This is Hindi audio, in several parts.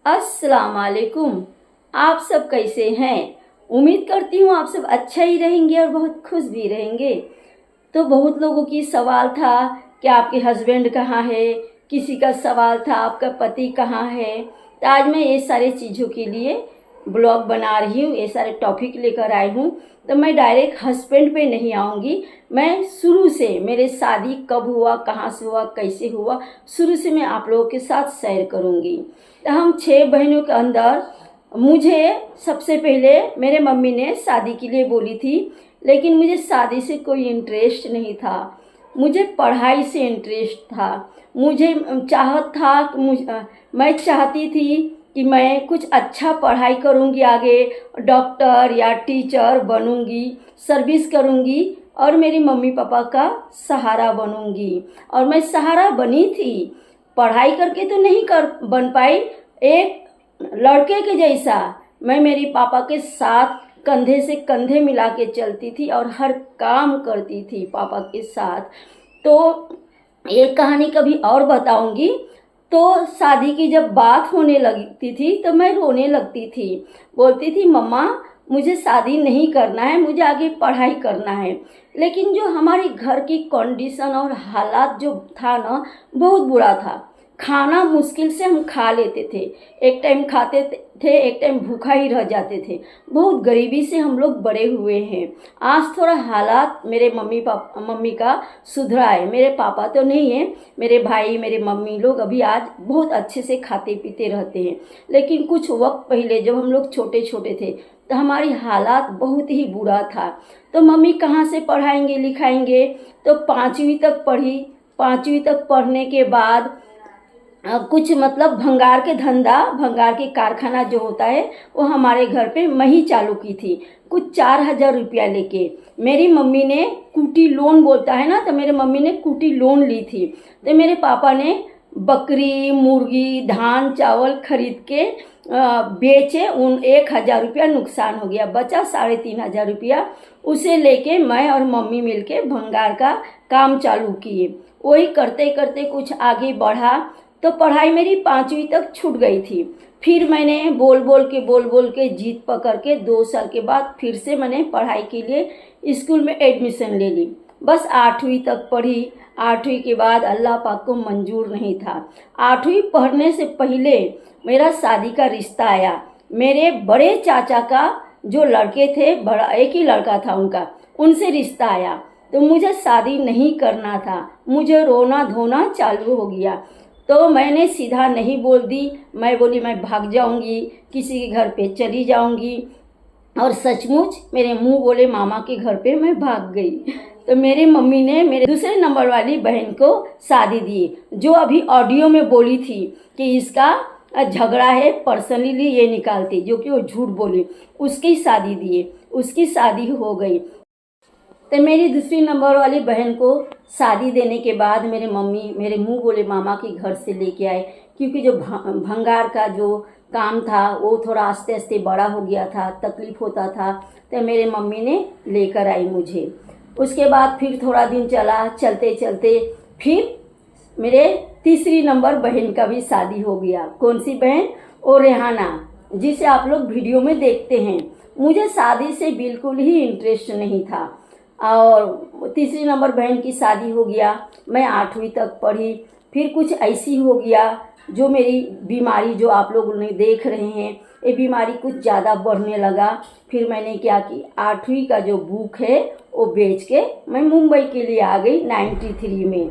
अस्सलाम वालेकुम। आप सब कैसे हैं? उम्मीद करती हूँ आप सब अच्छा ही रहेंगे और बहुत खुश भी रहेंगे। तो बहुत लोगों की सवाल था कि आपके हस्बैंड कहाँ है, किसी का सवाल था आपका पति कहाँ है। तो आज मैं ये सारे चीज़ों के लिए ब्लॉग बना रही हूँ, ये सारे टॉपिक लेकर आई हूँ। तो मैं डायरेक्ट हस्बैंड पे नहीं आऊँगी, मैं शुरू से मेरे शादी कब हुआ, कहाँ से हुआ, कैसे हुआ, शुरू से मैं आप लोगों के साथ शेयर करूँगी। तो हम 6 बहनों के अंदर मुझे सबसे पहले मेरे मम्मी ने शादी के लिए बोली थी, लेकिन मुझे शादी से कोई इंटरेस्ट नहीं था। मुझे पढ़ाई से इंटरेस्ट था। मुझे चाहत था कि मैं चाहती थी कि मैं कुछ अच्छा पढ़ाई करूंगी, आगे डॉक्टर या टीचर बनूंगी, सर्विस करूंगी और मेरी मम्मी पापा का सहारा बनूंगी। और मैं सहारा बनी थी, पढ़ाई करके तो नहीं कर बन पाई। एक लड़के के जैसा मैं मेरी पापा के साथ कंधे से कंधे मिला के चलती थी और हर काम करती थी पापा के साथ। तो ये कहानी कभी और बताऊंगी। तो शादी की जब बात होने लगती थी तो मैं रोने लगती थी, बोलती थी मम्मा मुझे शादी नहीं करना है, मुझे आगे पढ़ाई करना है। लेकिन जो हमारे घर की कंडीशन और हालात जो था ना, बहुत बुरा था। खाना मुश्किल से हम खा लेते थे, एक टाइम खाते थे, एक टाइम भूखा ही रह जाते थे। बहुत गरीबी से हम लोग बड़े हुए हैं। आज थोड़ा हालात मेरे मम्मी का सुधरा है। मेरे पापा तो नहीं है, मेरे भाई मेरे मम्मी लोग अभी आज बहुत अच्छे से खाते पीते रहते हैं। लेकिन कुछ वक्त पहले जब हम लोग छोटे छोटे थे तो हमारी हालात बहुत ही बुरा था। तो मम्मी कहाँ से पढ़ाएंगे लिखाएंगे। तो 5वीं तक पढ़ी। 5वीं तक पढ़ने के बाद कुछ मतलब भंगार के धंधा, भंगार के कारखाना जो होता है वो हमारे घर पे मैं ही चालू की थी। कुछ 4,000 रुपया लेके मेरी मम्मी ने कुटी लोन बोलता है ना, तो मेरे मम्मी ने कुटी लोन ली थी। तो मेरे पापा ने बकरी मुर्गी धान चावल खरीद के बेचे। उन 1,000 रुपया नुकसान हो गया, बचा 3,500 रुपया। उसे लेके मैं और मम्मी मिलके भंगार का काम चालू किए। वही करते करते कुछ आगे बढ़ा। तो पढ़ाई मेरी 5वीं तक छूट गई थी। फिर मैंने बोल बोल के जीत पकड़ के 2 साल के बाद फिर से मैंने पढ़ाई के लिए स्कूल में एडमिशन ले ली। बस 8वीं तक पढ़ी। 8वीं के बाद अल्लाह पाक को मंजूर नहीं था। 8वीं पढ़ने से पहले मेरा शादी का रिश्ता आया। मेरे बड़े चाचा का जो लड़के थे, बड़ा एक ही लड़का था उनका, उनसे रिश्ता आया। तो मुझे शादी नहीं करना था। मुझे रोना धोना चालू हो गया। तो मैंने सीधा नहीं बोल दी, मैं बोली मैं भाग जाऊंगी, किसी के घर पे चली जाऊंगी। और सचमुच मेरे मुंह बोले मामा के घर पे मैं भाग गई। तो मेरे मम्मी ने मेरे दूसरे नंबर वाली बहन को शादी दी, जो अभी ऑडियो में बोली थी कि इसका झगड़ा है, पर्सनली ये निकालती, जो कि वो झूठ बोली। उसकी शादी दिए, उसकी शादी हो गई। तो मेरी दूसरी नंबर वाली बहन को शादी देने के बाद मेरे मम्मी मेरे मुंह बोले मामा के घर से लेके आए, क्योंकि जो भंगार का जो काम था वो थोड़ा आस्ते आस्ते बड़ा हो गया था, तकलीफ होता था। तो मेरे मम्मी ने लेकर आई मुझे। उसके बाद फिर थोड़ा दिन चला, चलते चलते फिर मेरे तीसरी नंबर बहन का भी शादी हो गया। कौन सी बहन? वो रेहाना, जिसे आप लोग वीडियो में देखते हैं। मुझे शादी से बिल्कुल ही इंटरेस्ट नहीं था। और तीसरी नंबर बहन की शादी हो गया। मैं 8वीं तक पढ़ी। फिर कुछ ऐसी हो गया, जो मेरी बीमारी जो आप लोग देख रहे हैं, ये बीमारी कुछ ज़्यादा बढ़ने लगा। फिर मैंने क्या कि 8वीं का जो बुक है वो बेच के मैं मुंबई के लिए आ गई 93 में।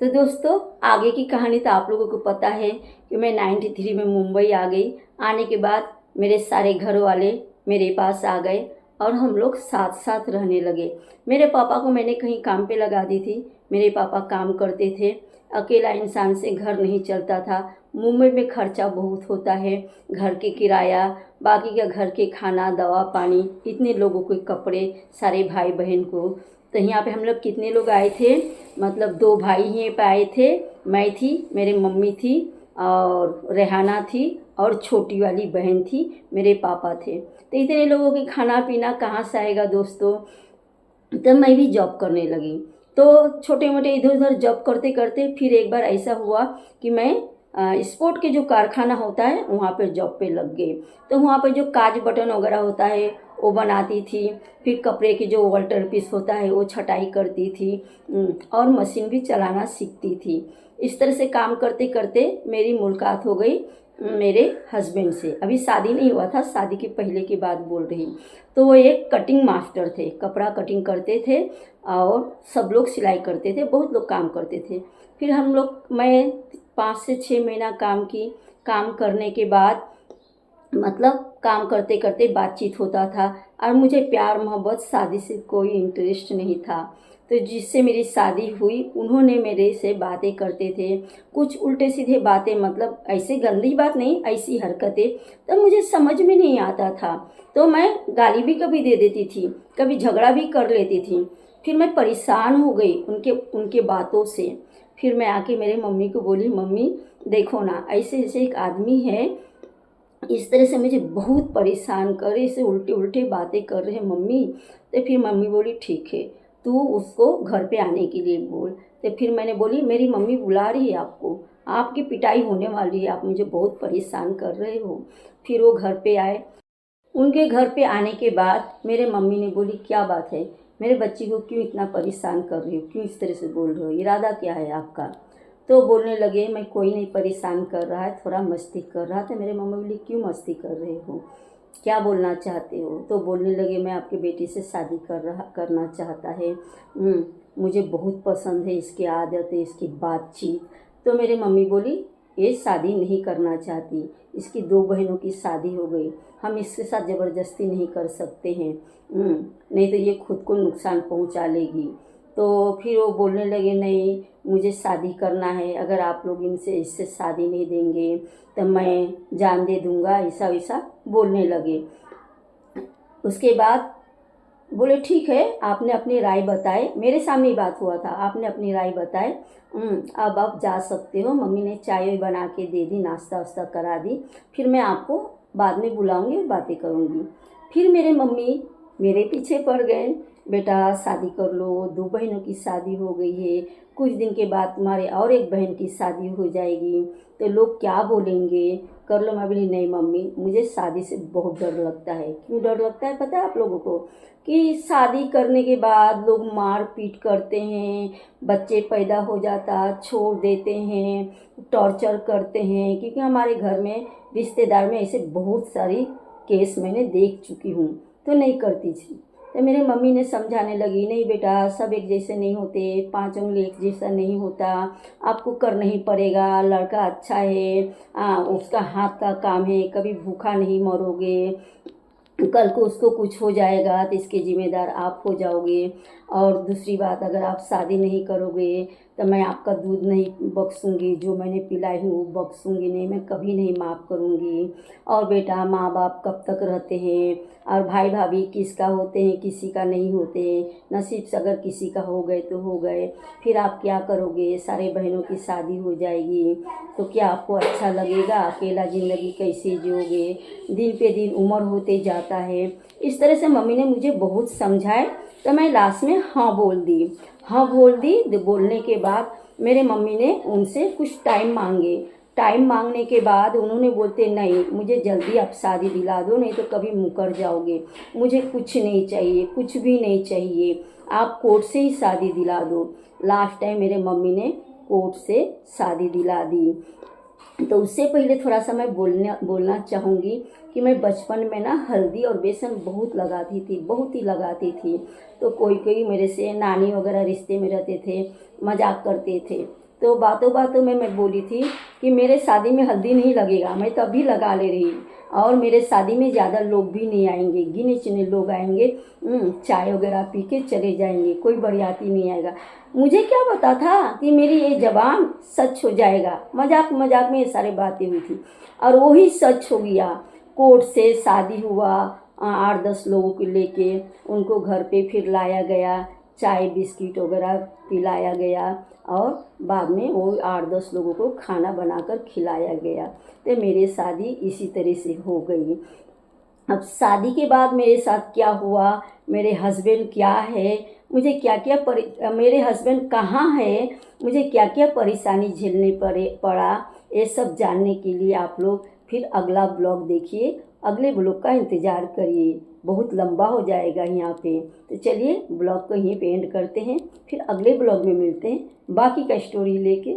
तो दोस्तों आगे की कहानी तो आप लोगों को पता है कि मैं 93 में मुंबई आ गई। आने के बाद मेरे सारे घर वाले मेरे पास आ गए और हम लोग साथ साथ रहने लगे। मेरे पापा को मैंने कहीं काम पे लगा दी थी। मेरे पापा काम करते थे। अकेला इंसान से घर नहीं चलता था। मुंबई में खर्चा बहुत होता है, घर के किराया, बाकी का घर के खाना दवा पानी, इतने लोगों के कपड़े, सारे भाई बहन को। तो यहाँ पे हम लोग कितने लोग आए थे, मतलब 2 भाई यहीं पे आए थे। मैं थी, मेरी मम्मी थी और रेहाना थी और छोटी वाली बहन थी, मेरे पापा थे। तो इतने लोगों के खाना पीना कहाँ से आएगा दोस्तों। तब मैं भी जॉब करने लगी। तो छोटे मोटे इधर उधर जॉब करते करते फिर एक बार ऐसा हुआ कि मैं स्पोर्ट के जो कारखाना होता है वहाँ पर जॉब पे लग गए। तो वहाँ पर जो काज बटन वगैरह होता है वो बनाती थी, फिर कपड़े की जो वॉल्टर पीस होता है वो छटाई करती थी, और मशीन भी चलाना सीखती थी। इस तरह से काम करते करते मेरी मुलाकात हो गई मेरे हस्बैंड से। अभी शादी नहीं हुआ था, शादी के पहले की बात बोल रही। तो वो एक कटिंग मास्टर थे, कपड़ा कटिंग करते थे और सब लोग सिलाई करते थे, बहुत लोग काम करते थे। फिर मैं 5 से 6 महीना काम की। काम करने के बाद मतलब काम करते करते बातचीत होता था, और मुझे प्यार मोहब्बत शादी से कोई इंटरेस्ट नहीं था। तो जिससे मेरी शादी हुई उन्होंने मेरे से बातें करते थे, कुछ उल्टे सीधे बातें, मतलब ऐसे गंदी बात नहीं, ऐसी हरकतें। तो मुझे समझ में नहीं आता था, तो मैं गाली भी कभी दे देती थी, कभी झगड़ा भी कर लेती थी। फिर मैं परेशान हो गई उनके बातों से। फिर मैं आके मेरे मम्मी को बोली, मम्मी देखो ना, ऐसे ऐसे एक आदमी है, इस तरह से मुझे बहुत परेशान कर रहे, इसे उल्टे उल्टे बातें कर रहे हैं मम्मी। तो फिर मम्मी बोली ठीक है, तू उसको घर पे आने के लिए बोल। तो फिर मैंने बोली, मेरी मम्मी बुला रही है आपको, आपकी पिटाई होने वाली है, आप मुझे बहुत परेशान कर रहे हो। फिर वो घर पे आए। उनके घर पे आने के बाद मेरे मम्मी ने बोली, क्या बात है, मेरे बच्ची को क्यों इतना परेशान कर रही हो, क्यों इस तरह से बोल रहे हो, इरादा क्या है आपका। तो बोलने लगे, मैं कोई नहीं परेशान कर रहा है, थोड़ा मस्ती कर रहा था। मेरे मम्मी बोली, क्यों मस्ती कर रहे हो, क्या बोलना चाहते हो। तो बोलने लगे, मैं आपके बेटी से शादी करना चाहता है, मुझे बहुत पसंद है इसकी आदत है, इसकी बातचीत। तो मेरे मम्मी बोली, ये शादी नहीं करना चाहती, इसकी 2 बहनों की शादी हो गई, हम इसके साथ ज़बरदस्ती नहीं कर सकते हैं, नहीं तो ये खुद को नुकसान पहुंचा लेगी। तो फिर वो बोलने लगे, नहीं मुझे शादी करना है, अगर आप लोग इससे शादी नहीं देंगे तो मैं जान दे दूंगा, ऐसा वैसा बोलने लगे। उसके बाद बोले ठीक है, आपने अपनी राय बताए, मेरे सामने ही बात हुआ था, आपने अपनी राय बताए, अब आप जा सकते हो। मम्मी ने चाय बना के दे दी, नाश्ता वास्ता करा दी। फिर मैं आपको बाद में बुलाऊंगी और बातें करूंगी। फिर मेरे मम्मी मेरे पीछे पड़ गए, बेटा शादी कर लो, 2 बहनों की शादी हो गई है, कुछ दिन के बाद तुम्हारे और एक बहन की शादी हो जाएगी, तो लोग क्या बोलेंगे, कर लो। मैं बोली, नहीं मम्मी, मुझे शादी से बहुत डर लगता है। क्यों डर लगता है पता है आप लोगों को, कि शादी करने के बाद लोग मार पीट करते हैं, बच्चे पैदा हो जाता छोड़ देते हैं, टॉर्चर करते हैं। क्योंकि हमारे घर में रिश्तेदार में ऐसे बहुत सारी केस मैंने देख चुकी हूँ, तो नहीं करती थी। तो मेरे मम्मी ने समझाने लगी, नहीं बेटा, सब एक जैसे नहीं होते, 5 उंगली एक जैसा नहीं होता, आपको करना ही पड़ेगा, लड़का अच्छा है, उसका हाथ का काम है, कभी भूखा नहीं मरोगे, कल को उसको कुछ हो जाएगा तो इसके जिम्मेदार आप हो जाओगे। और दूसरी बात, अगर आप शादी नहीं करोगे तो मैं आपका दूध नहीं बख्शूंगी, जो मैंने पिलाई हूँ वो बख्शूंगी नहीं, मैं कभी नहीं माफ़ करूँगी। और बेटा, माँ बाप कब तक रहते हैं, और भाई भाभी किसका होते हैं, किसी का नहीं होते, नसीब से अगर किसी का हो गए तो हो गए, फिर आप क्या करोगे, सारे बहनों की शादी हो जाएगी तो क्या आपको अच्छा लगेगा, अकेला ज़िंदगी कैसे जियोगे, दिन पे दिन उम्र होते जाता है। इस तरह से मम्मी ने मुझे बहुत समझाए। तो मैं लास्ट में हाँ बोल दी। हाँ बोल दी। बोलने के बाद मेरे मम्मी ने उनसे कुछ टाइम मांगे। टाइम मांगने के बाद उन्होंने बोलते, नहीं मुझे जल्दी आप शादी दिला दो, नहीं तो कभी मुकर जाओगे, मुझे कुछ नहीं चाहिए, कुछ भी नहीं चाहिए, आप कोर्ट से ही शादी दिला दो। लास्ट टाइम मेरे मम्मी ने कोर्ट से शादी दिला दी। तो उससे पहले थोड़ा सा मैं बोलना चाहूँगी कि मैं बचपन में ना हल्दी और बेसन बहुत लगाती थी, बहुत ही लगाती थी। तो कोई कोई मेरे से नानी वगैरह रिश्ते में रहते थे, मजाक करते थे। तो बातों बातों में मैं बोली थी कि मेरे शादी में हल्दी नहीं लगेगा, मैं तभी लगा ले रही, और मेरे शादी में ज़्यादा लोग भी नहीं आएंगे, गिने चुने लोग आएंगे, चाय वगैरह पी के चले जाएंगे, कोई बरियाती नहीं आएगा। मुझे क्या पता था कि मेरी ये जबान सच हो जाएगा। मजाक मजाक में ये सारी बातें हुई थी और वही सच हो गया। कोर्ट से शादी हुआ, 8-10 लोगों को लेके उनको घर पे फिर लाया गया, चाय बिस्किट वगैरह पिलाया गया और बाद में वो 8-10 लोगों को खाना बनाकर खिलाया गया। तो मेरी शादी इसी तरह से हो गई। अब शादी के बाद मेरे साथ क्या हुआ, मेरे हस्बैंड क्या है, मुझे क्या क्या मेरे हस्बैंड कहाँ है, मुझे क्या क्या परेशानी झेलने पड़ा, ये सब जानने के लिए आप लोग फिर अगला ब्लॉग देखिए, अगले ब्लॉग का इंतज़ार करिए, बहुत लंबा हो जाएगा यहाँ पे। तो चलिए ब्लॉग को यहीं पे एंड करते हैं, फिर अगले ब्लॉग में मिलते हैं बाकी का स्टोरी लेके।